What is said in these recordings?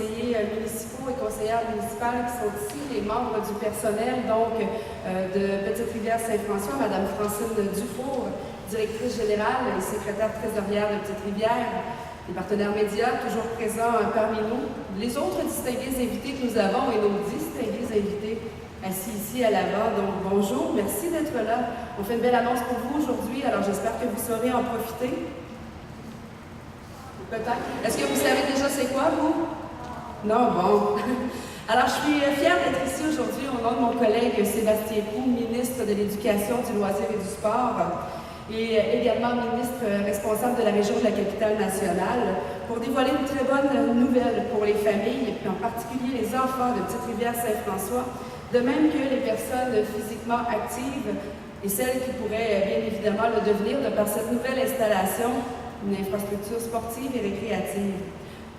conseillers municipaux et conseillères municipales qui sont ici, les membres du personnel donc de Petite-Rivière-Saint-François, Mme Francine Dufour, directrice générale et secrétaire trésorière de Petite-Rivière, les partenaires médias toujours présents parmi nous, les autres distingués invités que nous avons et nos distingués invités assis ici à l'avant. Donc bonjour, merci d'être là. On fait une belle annonce pour vous aujourd'hui, alors j'espère que vous saurez en profiter. Peut-être. Est-ce que vous savez déjà c'est quoi, vous? Non, bon. Alors, je suis fière d'être ici aujourd'hui au nom de mon collègue Sébastien Proulx, ministre de l'Éducation, du loisir et du sport, et également ministre responsable de la région de la Capitale-Nationale, pour dévoiler une très bonne nouvelle pour les familles, et en particulier les enfants de Petite-Rivière-Saint-François, de même que les personnes physiquement actives et celles qui pourraient bien évidemment le devenir de par cette nouvelle installation, une infrastructure sportive et récréative.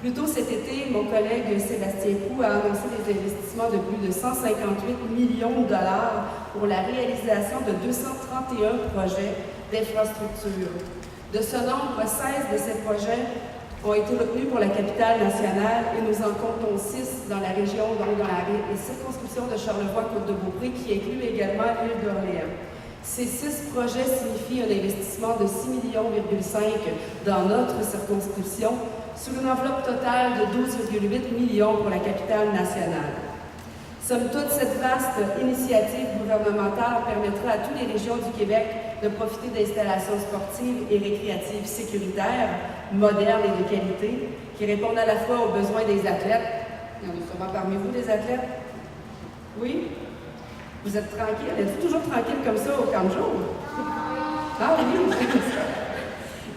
Plus tôt cet été, mon collègue Sébastien Proulx a annoncé des investissements de plus de 158 millions de dollars pour la réalisation de 231 projets d'infrastructure. De ce nombre, 16 de ces projets ont été retenus pour la Capitale-Nationale et nous en comptons 6 dans la région, donc dans la circonscription de Charlevoix-Côte-de-Beaupré, qui inclut également l'île d'Orléans. Ces 6 projets signifient un investissement de 6,5 millions dans notre circonscription, sur une enveloppe totale de 12,8 millions pour la Capitale-Nationale. Somme toute, cette vaste initiative gouvernementale permettra à toutes les régions du Québec de profiter d'installations sportives et récréatives sécuritaires, modernes et de qualité, qui répondent à la fois aux besoins des athlètes. Il y en a sûrement parmi vous des athlètes? Oui? Vous êtes tranquille? Êtes-vous toujours tranquille comme ça au camp de jour? Ah oui!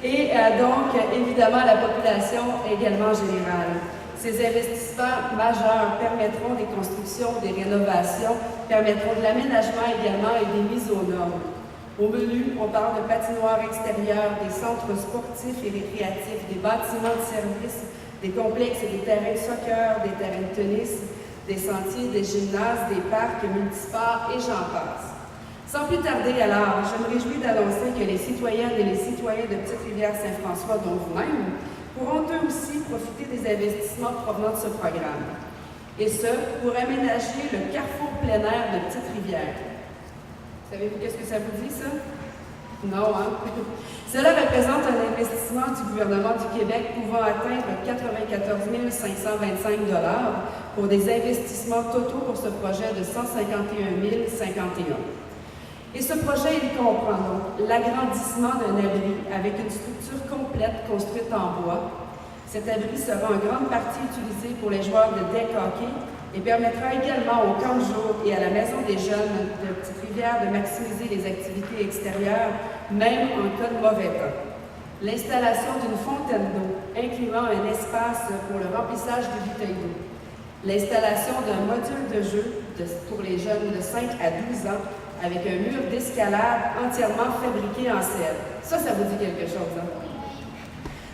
Et donc, évidemment, la population également générale. Ces investissements majeurs permettront des constructions, des rénovations, permettront de l'aménagement également et des mises aux normes. Au menu, on parle de patinoires extérieures, des centres sportifs et récréatifs, des bâtiments de services, des complexes et des terrains de soccer, des terrains de tennis, des sentiers, des gymnases, des parcs multisports et j'en passe. Sans plus tarder alors, je me réjouis d'annoncer que les citoyennes et les citoyens de Petite-Rivière-Saint-François, dont vous-même, pourront eux aussi profiter des investissements provenant de ce programme. Et ce, pour aménager le carrefour plein air de Petite-Rivière. Savez-vous qu'est-ce que ça vous dit, ça? Non, hein? Cela représente un investissement du gouvernement du Québec pouvant atteindre 94 525 $ pour des investissements totaux pour ce projet de 151 051. Et ce projet, il comprend donc l'agrandissement d'un abri avec une structure complète construite en bois. Cet abri sera en grande partie utilisé pour les joueurs de deck hockey et permettra également au camp de jour et à la Maison des jeunes de Petite-Rivière de maximiser les activités extérieures, même en cas de mauvais temps. L'installation d'une fontaine d'eau, incluant un espace pour le remplissage des bouteilles d'eau. L'installation d'un module de jeu pour les jeunes de 5 à 12 ans avec un mur d'escalade entièrement fabriqué en cèdre. Ça vous dit quelque chose, hein?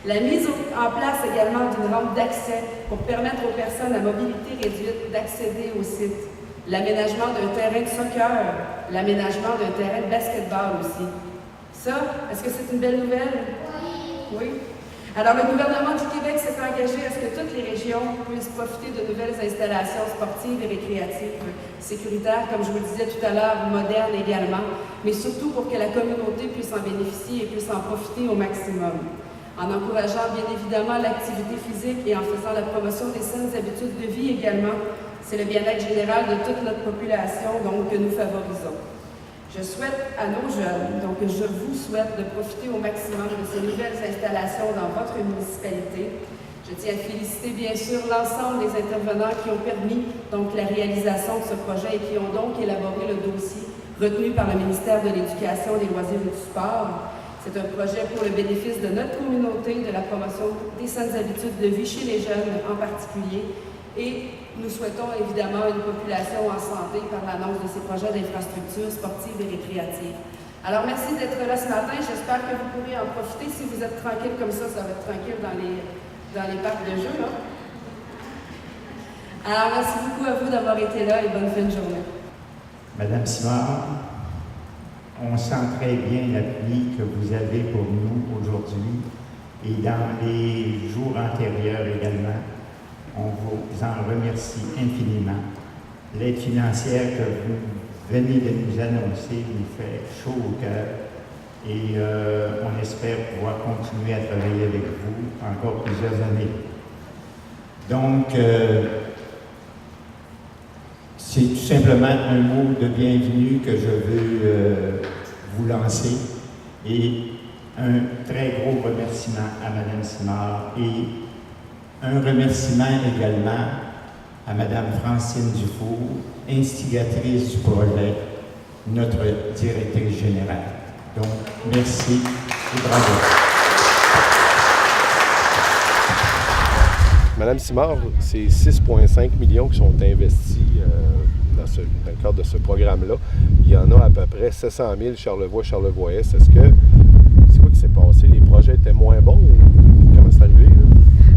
La mise en place également d'une rampe d'accès pour permettre aux personnes à mobilité réduite d'accéder au site. L'aménagement d'un terrain de soccer, l'aménagement d'un terrain de basketball aussi. Ça, est-ce que c'est une belle nouvelle? Oui. Alors, le gouvernement du Québec s'est engagé à ce que toutes les régions puissent profiter de nouvelles installations sportives et récréatives, sécuritaires, comme je vous le disais tout à l'heure, modernes également, mais surtout pour que la communauté puisse en bénéficier et puisse en profiter au maximum. En encourageant bien évidemment l'activité physique et en faisant la promotion des saines habitudes de vie également. C'est le bien-être général de toute notre population donc, que nous favorisons. Je souhaite à nos jeunes, donc je vous souhaite de profiter au maximum de ces nouvelles installations dans votre municipalité. Je tiens à féliciter bien sûr l'ensemble des intervenants qui ont permis donc la réalisation de ce projet et qui ont donc élaboré le dossier retenu par le ministère de l'Éducation, des loisirs et du sport. C'est un projet pour le bénéfice de notre communauté, de la promotion des saines habitudes de vie chez les jeunes en particulier. Et nous souhaitons évidemment une population en santé par l'annonce de ces projets d'infrastructures sportives et récréatives. Alors merci d'être là ce matin. J'espère que vous pourrez en profiter. Si vous êtes tranquille comme ça va être tranquille dans les parcs de jeux. Là. Alors merci beaucoup à vous d'avoir été là et bonne fin de journée. Madame Simard, on sent très bien l'appui que vous avez pour nous aujourd'hui et dans les jours antérieurs également. on vous en remercie infiniment. L'aide financière que vous venez de nous annoncer nous fait chaud au cœur et on espère pouvoir continuer à travailler avec vous encore plusieurs années. Donc, c'est tout simplement un mot de bienvenue que je veux vous lancer et un très gros remerciement à Mme Simard et un remerciement également à Mme Francine Dufour, instigatrice du projet, notre directrice générale. Donc, merci et bravo. Madame Simard, c'est 6,5 millions qui sont investis dans le cadre de ce programme-là. Il y en a à peu près 700 000 Charlevoix-Charlevoix-Est. C'est quoi qui s'est passé? Les projets étaient moins bons ou comment c'est arrivé, là?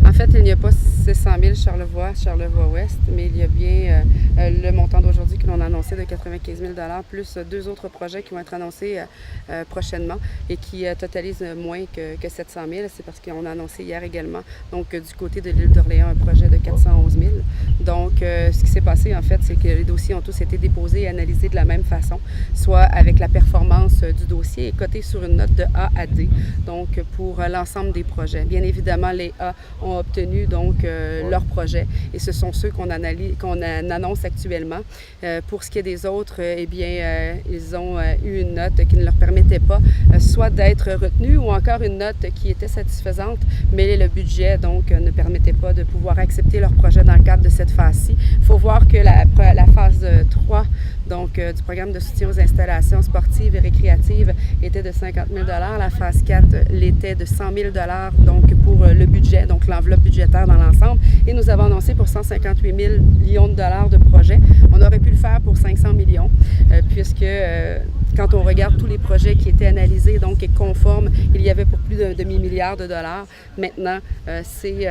En fait, il n'y a pas 600 000 Charlevoix-Ouest, mais il y a bien le montant d'aujourd'hui que l'on a annoncé de 95 000 plus 2 autres projets qui vont être annoncés prochainement et qui totalisent moins que 700 000. C'est parce qu'on a annoncé hier également, donc du côté de l'île d'Orléans, un projet de 411 000. Donc, ce qui s'est passé, en fait, c'est que les dossiers ont tous été déposés et analysés de la même façon, soit avec la performance du dossier et coté sur une note de A à D, donc pour l'ensemble des projets. Bien évidemment, les A ont obtenu donc leur projet et ce sont ceux qu'on annonce actuellement. Pour ce qui est des autres, eh bien, ils ont eu une note qui ne leur permettait pas soit d'être retenus ou encore une note qui était satisfaisante, mais le budget donc ne permettait pas de pouvoir accepter leur projet dans le cadre de cette phase-ci. Il faut voir que la phase 3 donc, du programme de soutien aux installations sportives et récréatives était de 50 000 $. La phase 4 l'était de 100 000 $ donc, pour le budget, donc l'enveloppe budgétaire dans l'ensemble. Et nous avons annoncé pour 158 millions de $ de projet. On aurait pu le faire pour 500 millions, puisque quand on regarde tous les projets qui étaient analysés donc, et conformes, il y avait pour plus d'un demi-milliard de dollars. Maintenant, c'est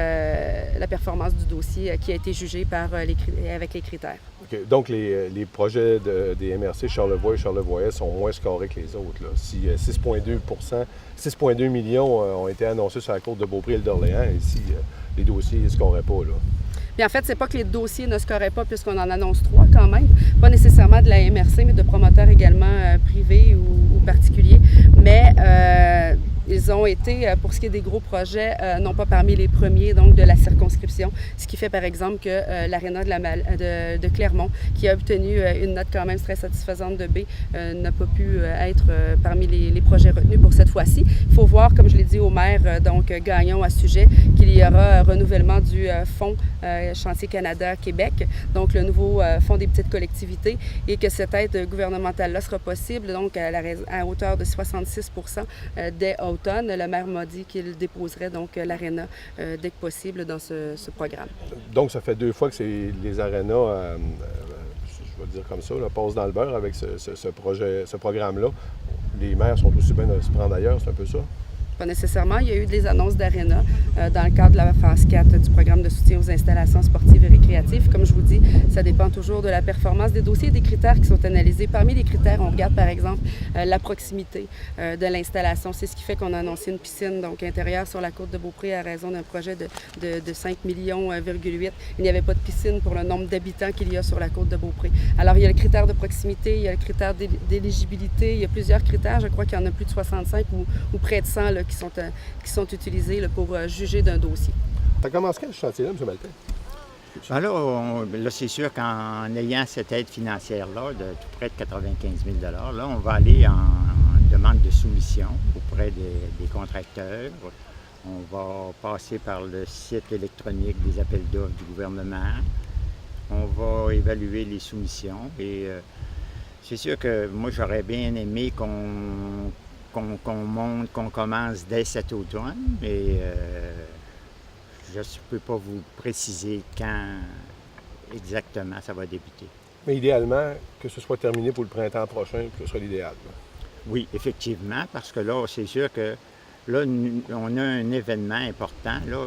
la performance du dossier qui a été jugée avec les critères. Okay. Donc, les projets des MRC Charlevoix et Charlevoix-Est sont moins scorés que les autres. Là. Si 6,2 millions ont été annoncés sur la côte de Beaupré et d'Orléans, et si les dossiers ne scoraient pas, là. Puis en fait, c'est pas que les dossiers ne scoraient pas puisqu'on en annonce 3 quand même, pas nécessairement de la MRC, mais de promoteurs également privés ou particuliers. Mais ils ont été, pour ce qui est des gros projets, non pas parmi les premiers donc de la circonscription, ce qui fait par exemple que l'Aréna de Clermont, qui a obtenu une note quand même très satisfaisante de B, n'a pas pu être parmi les projets retenus pour cette fois-ci. Il faut voir, comme je l'ai dit au maire, donc Gagnon à ce sujet, qu'il y aura renouvellement du fonds Chantier Canada Québec, donc le nouveau fonds des petites collectivités, et que cette aide gouvernementale-là sera possible donc à hauteur de 66 % dès automne. Le maire m'a dit qu'il déposerait donc l'Aréna dès que possible dans ce programme. Donc, ça fait 2 fois que les arénas, je vais dire comme ça, là, passent dans le beurre avec ce programme-là. Les maires sont aussi bien de se prendre ailleurs, c'est un peu ça? Pas nécessairement. Il y a eu des annonces d'Aréna dans le cadre de la phase 4 du programme de soutien aux installations sportives et récréatives. Comme je vous dis, ça dépend toujours de la performance des dossiers et des critères qui sont analysés. Parmi les critères, on regarde par exemple la proximité de l'installation. C'est ce qui fait qu'on a annoncé une piscine donc intérieure sur la côte de Beaupré à raison d'un projet de 5,8 millions. Il n'y avait pas de piscine pour le nombre d'habitants qu'il y a sur la côte de Beaupré. Alors, il y a le critère de proximité, il y a le critère d'éligibilité, il y a plusieurs critères. Je crois qu'il y en a plus de 65 ou près de 100 là, qui sont utilisés là, pour juger d'un dossier. Ça commence quand ce chantier-là, M. Maltais? Ben là, c'est sûr qu'en ayant cette aide financière-là de tout près de 95 000 $, là, on va aller en demande de soumission auprès des contracteurs. On va passer par le site électronique des appels d'offres du gouvernement. On va évaluer les soumissions et c'est sûr que moi, j'aurais bien aimé qu'on commence dès cet automne, mais je ne peux pas vous préciser quand exactement ça va débuter. Mais idéalement, que ce soit terminé pour le printemps prochain, que ce soit l'idéal. Oui, effectivement, parce que là, c'est sûr que là, on a un événement important, là,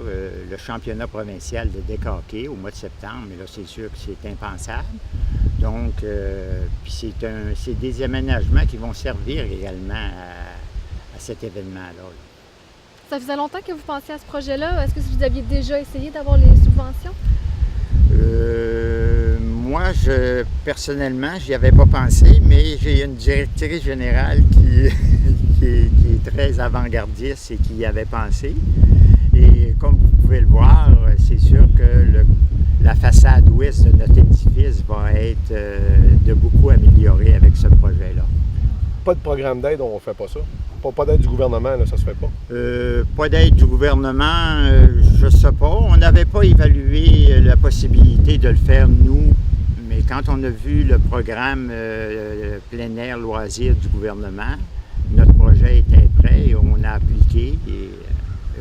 le championnat provincial de deck hockey au mois de septembre, mais là, c'est sûr que c'est impensable. Donc, puis c'est des aménagements qui vont servir également à cet événement-là. Ça faisait longtemps que vous pensiez à ce projet-là. Est-ce que vous aviez déjà essayé d'avoir les subventions? personnellement, j'y avais pas pensé, mais j'ai une directrice générale qui est très avant-gardiste et qui y avait pensé. Et comme vous pouvez le voir, c'est sûr que la façade ouest de notre édifice va être de beaucoup améliorée avec ce projet-là. Pas de programme d'aide, on ne fait pas ça. Pas d'aide du gouvernement, là, ça se fait pas. Pas d'aide du gouvernement, je ne sais pas. On n'avait pas évalué la possibilité de le faire nous, mais quand on a vu le programme plein air loisirs du gouvernement, notre projet était prêt et on a appliqué et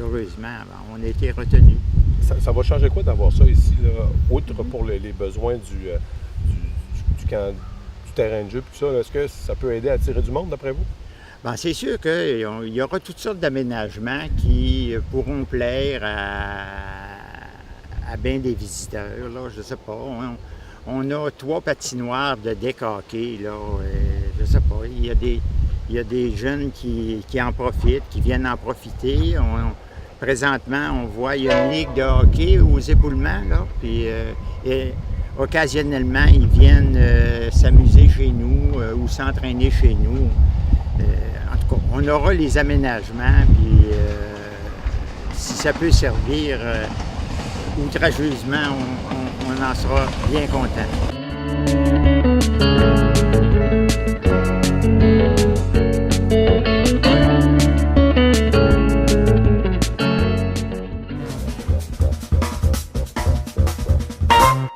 heureusement, on a été retenu. Ça va changer quoi d'avoir ça ici, là, outre pour les besoins du terrain de jeu et tout ça? Est-ce que ça peut aider à attirer du monde d'après vous? Bien, c'est sûr qu'il y aura toutes sortes d'aménagements qui pourront plaire à bien des visiteurs. Là, je ne sais pas. On a 3 patinoires de deck hockey. Là, je ne sais pas. Il y a des jeunes qui en profitent, qui viennent en profiter. Présentement, on voit il y a une ligue de hockey aux éboulements. Là, puis, et occasionnellement, ils viennent s'amuser chez nous ou s'entraîner chez nous. En tout cas, on aura les aménagements, puis si ça peut servir outrageusement, on en sera bien content.